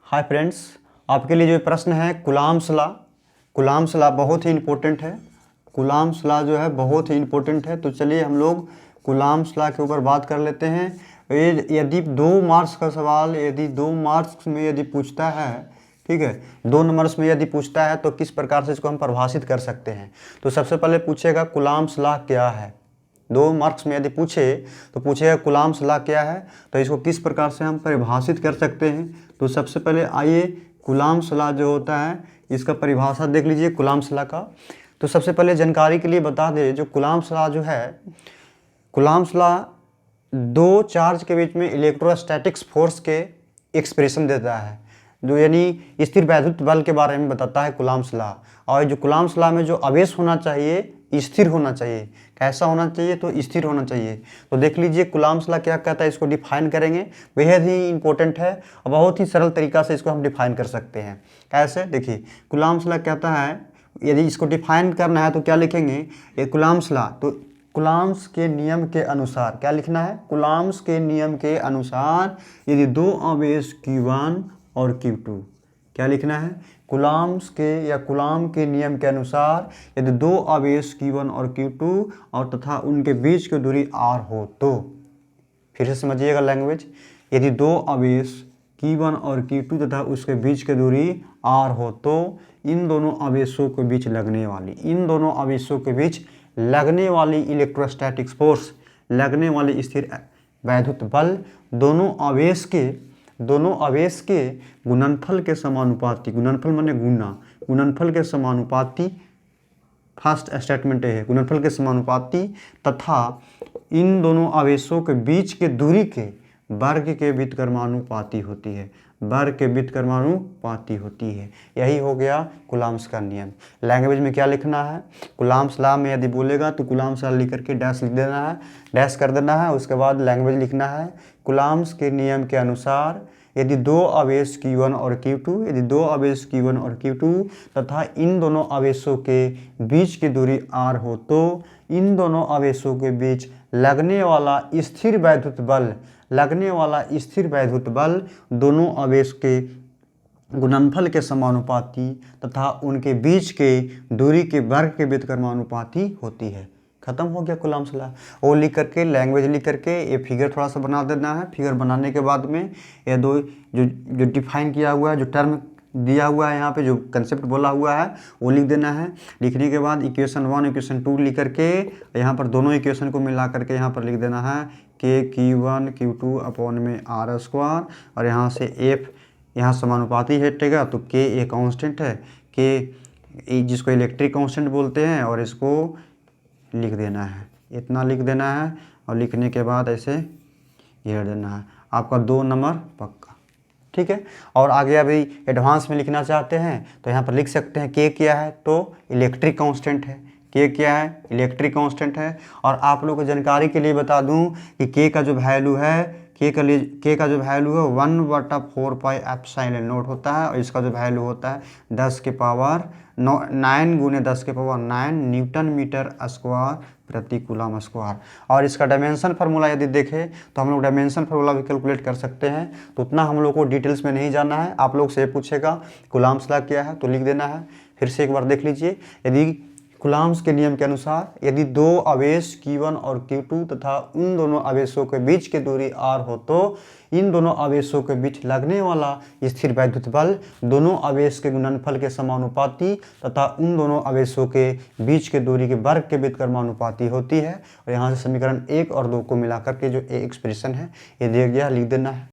Hi friends, आपके लिए जो प्रश्न है कुलाम्स लॉ बहुत ही इम्पोर्टेंट है। कुलाम्स लॉ जो है बहुत ही इम्पोर्टेंट है। तो चलिए हम लोग कुलाम्स लॉ के ऊपर बात कर लेते हैं। यदि 2 मार्क्स का सवाल यदि 2 मार्क्स में यदि पूछता है, ठीक है, 2 नंबर्स में यदि पूछता है तो किस प्रकार से इसको हम परिभाषित कर सकते हैं। तो सबसे पहले पूछेगा कुलाम्स लॉ क्या है। 2 मार्क्स में यदि पूछे तो पूछेगा कुलाम्स लॉ क्या है, तो इसको किस प्रकार से हम परिभाषित कर सकते हैं। तो सबसे पहले आइए कुलाम्स लॉ जो होता है इसका परिभाषा देख लीजिए कुलाम्स लॉ का। तो सबसे पहले जानकारी के लिए बता दें, जो कुलाम्स लॉ जो है, कुलाम्स लॉ 2 चार्ज के बीच में इलेक्ट्रोस्टैटिक्स फोर्स के एक्सप्रेशन देता है, जो यानी स्थिर वैद्युत बल के बारे में बताता है कुलाम्स लॉ। और जो कुलाम्स लॉ में जो आवेश होना चाहिए स्थिर होना चाहिए। कैसा होना चाहिए? तो स्थिर होना चाहिए। तो देख लीजिए कुलाम्स लॉ क्या कहता है, इसको डिफाइन करेंगे। बेहद ही इंपॉर्टेंट है और बहुत ही सरल तरीका से इसको हम डिफाइन कर सकते हैं। कैसे? देखिए कुलाम्स लॉ कहता है, यदि इसको डिफाइन करना है तो क्या लिखेंगे, ये कुलाम्स लॉ। तो कुलाम्स के नियम के अनुसार क्या लिखना है? कुलाम्स के नियम के अनुसार यदि 2 आवेश Q1 और Q2, क्या लिखना है? कुलाम्स के या कुलाम के नियम के अनुसार यदि 2 आवेश Q1 और Q2 और तथा उनके बीच की दूरी r हो तो, फिर से समझिएगा लैंग्वेज, यदि 2 आवेश Q1 और Q2 तथा उसके बीच की दूरी r हो तो इन दोनों आवेशों के बीच लगने वाली इलेक्ट्रोस्टैटिक फोर्स, लगने वाली स्थिर वैद्युत बल दोनों आवेश के गुणनफल के समानुपाती, गुणनफल माने गुना, गुणनफल के समानुपाती, फर्स्ट स्टेटमेंट है गुणनफल के समानुपाती तथा इन दोनों आवेशों के बीच के दूरी के वर्ग के व्युत्क्रमानुपाती होती है, वर्ग के व्युत्क्रमानुपाती होती है। यही हो गया कुलाम्स का नियम। लैंग्वेज में क्या लिखना है? कुलाम्स लॉ में यदि बोलेगा तो कुलाम्स लॉ लिख करके डैश लिख देना है, डैश कर देना है। उसके बाद लैंग्वेज लिखना है, कुलाम्स के नियम के अनुसार यदि 2 आवेश Q1 और Q2, यदि 2 आवेश Q1 और Q2 तथा इन दोनों आवेशों के बीच की दूरी r हो तो इन दोनों आवेशों के बीच लगने वाला स्थिर वैद्युत बल दोनों आवेश के गुणनफल के समानुपाती तथा उनके बीच के दूरी के वर्ग के व्युत्क्रमानुपाती होती है। खत्म हो गया कुलाम्स लॉ। वो लिख करके लैंग्वेज लिख करके ये फिगर थोड़ा सा बना देना है। फिगर बनाने के बाद में ये दो जो डिफाइन किया हुआ है, जो टर्म दिया हुआ है यहाँ पे, जो कंसेप्ट बोला हुआ है वो लिख देना है। लिखने के बाद इक्वेशन 1 इक्वेशन 2 लिख करके यहाँ पर दोनों इक्वेशन को मिला करके यहाँ पर लिख देना है के Q1 Q2 अपॉन में r स्क्वायर, और यहाँ से F यहाँ समानुपाती हटेगा तो K एक कांस्टेंट है, K जिसको इलेक्ट्रिक कांस्टेंट बोलते हैं, और इसको लिख देना है, इतना लिख देना है। और लिखने के बाद ऐसे घेर देना है, आपका 2 नंबर पक्का। ठीक है। और आगे अभी एडवांस में लिखना चाहते हैं तो यहाँ पर लिख सकते हैं के क्या है, तो इलेक्ट्रिक कांस्टेंट है। के क्या है? इलेक्ट्रिक कांस्टेंट है। और आप लोगों को जानकारी के लिए बता दूं कि के का जो वैल्यू है, के का जो वैल्यू है 1/4 पाई एप्सिलॉन नॉट होता है, और इसका जो वैल्यू होता है 10 के पावर 9 गुने 10 के पावर 9 न्यूटन मीटर स्क्वायर प्रति कूलम स्क्वायर। और इसका डायमेंशन फार्मूला यदि देखें तो हम लोग डायमेंशन फार्मूला भी कैलकुलेट कर सकते हैं। तो उतना हम लोग को डिटेल्स में नहीं जाना है। आप लोग से पूछेगा कुलाम्स लॉ क्या है तो लिख देना है। फिर से एक बार देख लीजिए, यदि कुलाम्स के नियम के अनुसार यदि 2 आवेश Q1 और Q2 तथा उन दोनों आवेशों के बीच की दूरी r हो तो इन दोनों आवेशों के बीच लगने वाला स्थिर वैद्युत बल दोनों आवेश के गुणनफल के समानुपाती तथा उन दोनों आवेशों के बीच के दूरी के वर्ग के व्युत्क्रमानुपाती होती है। और यहाँ से समीकरण 1 और 2 को मिलाकर के जो एक्सप्रेशन है ये दिया गया, लिख देना है।